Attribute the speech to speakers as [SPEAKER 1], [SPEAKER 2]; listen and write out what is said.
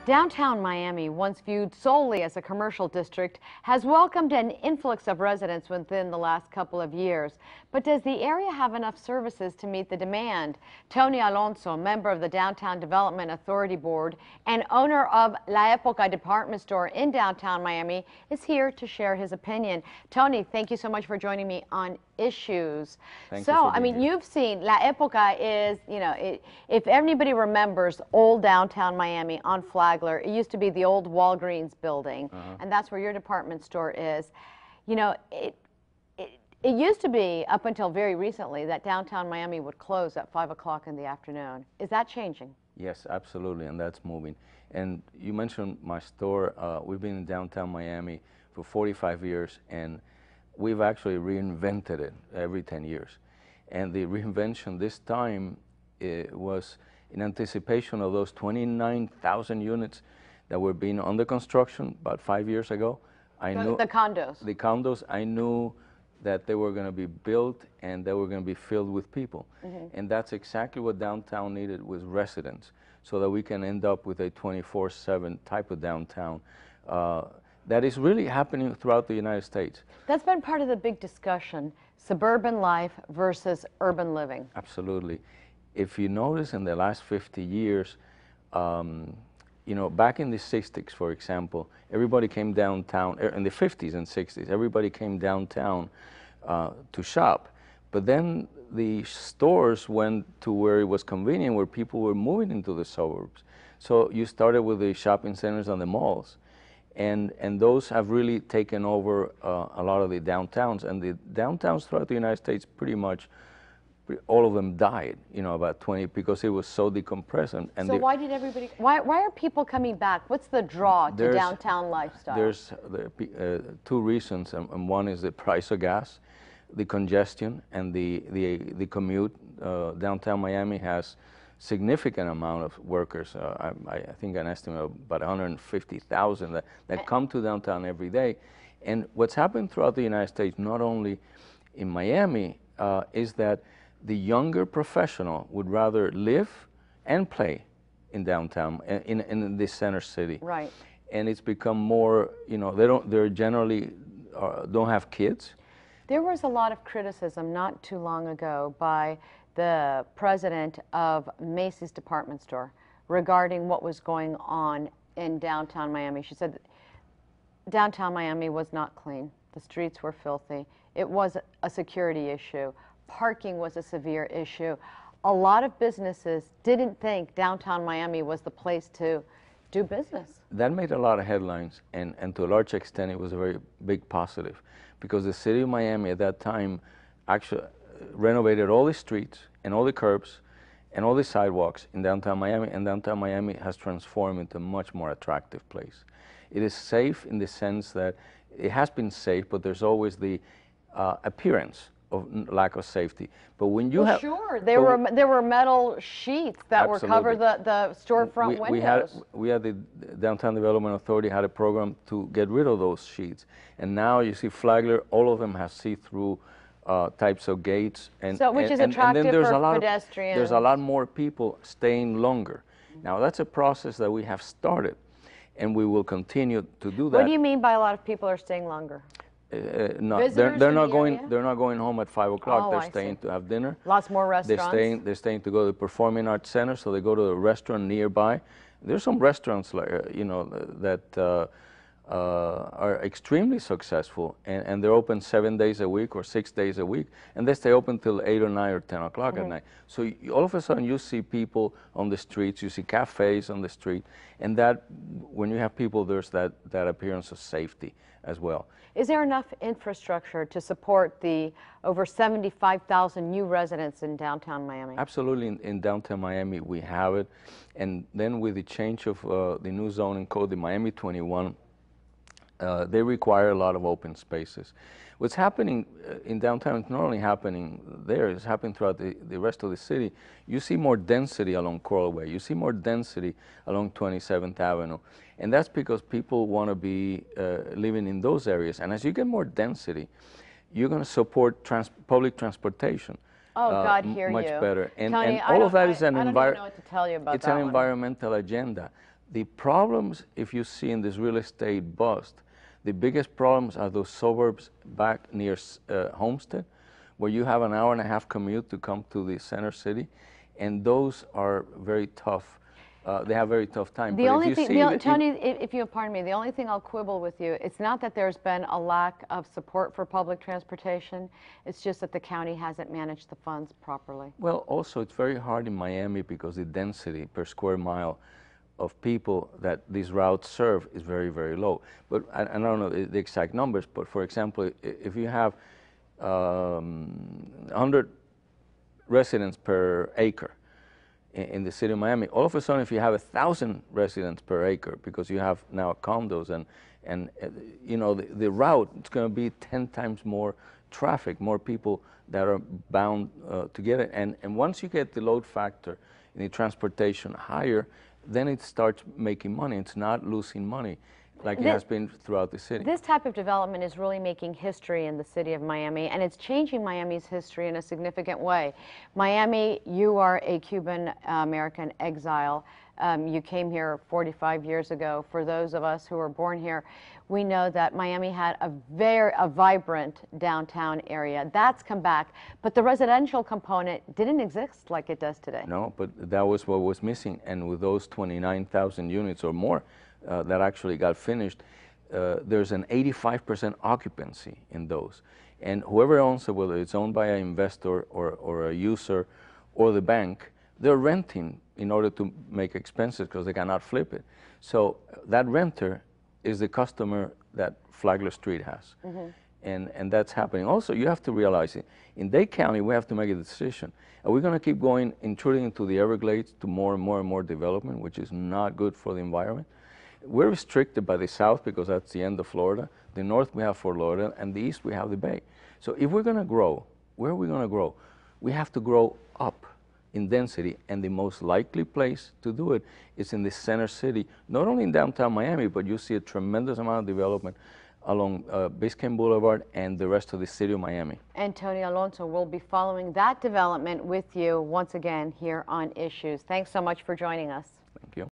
[SPEAKER 1] Downtown Miami, once viewed solely as a commercial district, has welcomed an influx of residents within the last couple of years. But does the area have enough services to meet the demand? Tony Alonso, member of the Downtown Development Authority Board and owner of La Época department store in downtown Miami, is here to share his opinion. Tony, thank you so much for joining me on Issues. You've seen La Época is, if anybody remembers old downtown Miami on Flagler, it used to be the old Walgreens building, and that's where your department store is. It used to be, up until very recently, that downtown Miami would close at 5 o'clock in the afternoon. Is that changing?
[SPEAKER 2] Yes, absolutely, and that's moving. And you mentioned my store. We've been in downtown Miami for 45 years, and we've actually reinvented it every 10 years. And the reinvention this time was in anticipation of those 29,000 units that were being under construction about 5 years ago.
[SPEAKER 1] The condos.
[SPEAKER 2] The condos, I knew that they were going to be built and they were going to be filled with people. And that's exactly what downtown needed, was residents, so that we can end up with a 24/7 type of downtown. That is really happening throughout the United States.
[SPEAKER 1] That's been part of the big discussion, suburban life versus urban living.
[SPEAKER 2] Absolutely. If you notice, in the last 50 years, back in the 60s, for example, everybody came downtown. In the 50s and 60s, everybody came downtown to shop. But then the stores went to where it was convenient, where people were moving into the suburbs. So you started with the shopping centers and the malls. And those have really taken over a lot of the downtowns. And the downtowns throughout the United States, pretty much all of them died, about 20, because it was so decompressed.
[SPEAKER 1] So why did everybody, why are people coming back? What's the draw to downtown lifestyle?
[SPEAKER 2] There's two reasons, and one is the price of gas, the congestion, and the commute. Downtown Miami has significant amount of workers. I think an estimate of about 150,000 that come to downtown every day. And what's happened throughout the United States, not only in Miami, is that the younger professional would rather live and play in downtown, in this center city.
[SPEAKER 1] Right.
[SPEAKER 2] And it's become more, they generally don't have kids.
[SPEAKER 1] There was a lot of criticism not too long ago by the president of Macy's department store regarding what was going on in downtown Miami. She said downtown Miami was not clean. The streets were filthy. It was a security issue. Parking was a severe issue. A lot of businesses didn't think downtown Miami was the place to do business.
[SPEAKER 2] That made a lot of headlines, and to a large extent it was a very big positive, because the city of Miami at that time actually renovated all the streets and all the curbs and all the sidewalks in downtown Miami, and downtown Miami has transformed into a much more attractive place. It is safe in the sense that it has been safe, but there's always the appearance of lack of safety. But when you have...
[SPEAKER 1] Sure, there were metal sheets that were covered the storefront windows.
[SPEAKER 2] We had the Downtown Development Authority had a program to get rid of those sheets. And now you see Flagler, all of them have see-through types of gates,
[SPEAKER 1] which is attractive for pedestrians.
[SPEAKER 2] There's a lot more people staying longer. Now that's a process that we have started, and we will continue to do that.
[SPEAKER 1] What do you mean by a lot of people are staying longer?
[SPEAKER 2] No, they're not going. They're not going home at 5 o'clock.
[SPEAKER 1] Oh,
[SPEAKER 2] they're staying to have dinner.
[SPEAKER 1] Lots more restaurants.
[SPEAKER 2] They're staying to go to the Performing Arts Center, so they go to a restaurant nearby. There's some restaurants like that are extremely successful, and they're open 7 days a week or 6 days a week, and they stay open till 8 or 9 or 10 o'clock at night. So all of a sudden you see people on the streets, you see cafes on the street, and that when you have people, there's that appearance of safety as well.
[SPEAKER 1] Is there enough infrastructure to support the over 75,000 new residents in downtown Miami?
[SPEAKER 2] Absolutely. In downtown Miami, we have it. And then with the change of the new zoning code, the Miami 21, they require a lot of open spaces. What's happening in downtown is not only happening there, it's happening throughout the rest of the city. You see more density along Coral Way. You see more density along 27th Avenue. And that's because people want to be living in those areas. And as you get more density, you're going to support public transportation.
[SPEAKER 1] Oh, God, hear
[SPEAKER 2] much
[SPEAKER 1] you.
[SPEAKER 2] better. And
[SPEAKER 1] Tony,
[SPEAKER 2] all of that is an
[SPEAKER 1] I don't even know what to tell you about
[SPEAKER 2] it's an environmental agenda. The problems, if you see in this real estate bust, the biggest problems are those suburbs back near Homestead, where you have an hour and a half commute to come to the center city, and those are very tough. They have a very tough time.
[SPEAKER 1] The only thing, Tony, if you'll pardon me, the only thing I'll quibble with you, it's not that there's been a lack of support for public transportation, it's just that the county hasn't managed the funds properly.
[SPEAKER 2] Well, also it's very hard in Miami because the density per square mile of people that these routes serve is very, very low. But I don't know the exact numbers, but for example, if you have 100 residents per acre in the city of Miami, all of a sudden if you have 1,000 residents per acre, because you have now condos and you know, the route, it's going to be 10 times more traffic, more people that are bound to get it. And once you get the load factor in the transportation higher, then it starts making money. It's not losing money like it has been throughout the city.
[SPEAKER 1] This type of development is really making history in the city of Miami, and it's changing Miami's history in a significant way. Miami, you are a Cuban American exile. You came here 45 years ago. For those of us who were born here, we know that Miami had a vibrant downtown area. That's come back, but the residential component didn't exist like it does today.
[SPEAKER 2] No, but that was what was missing, and with those 29,000 units or more that actually got finished, there's an 85% occupancy in those. And whoever owns it, whether it's owned by an investor or a user or the bank, they're renting in order to make expenses because they cannot flip it. So that renter is the customer that Flagler Street has. Mm-hmm. And that's happening. Also, you have to realize it. In Dade County, we have to make a decision. Are we going to keep going, intruding into the Everglades to more and more and more development, which is not good for the environment? We're restricted by the south because that's the end of Florida. The north we have Fort Lauderdale, and the east we have the Bay. So if we're going to grow, where are we going to grow? We have to grow up in density, and the most likely place to do it is in the center city, not only in downtown Miami, but you see a tremendous amount of development along Biscayne Boulevard and the rest of the city of Miami.
[SPEAKER 1] And Tony Alonso will be following that development with you once again here on Issues. Thanks so much for joining us.
[SPEAKER 2] Thank you.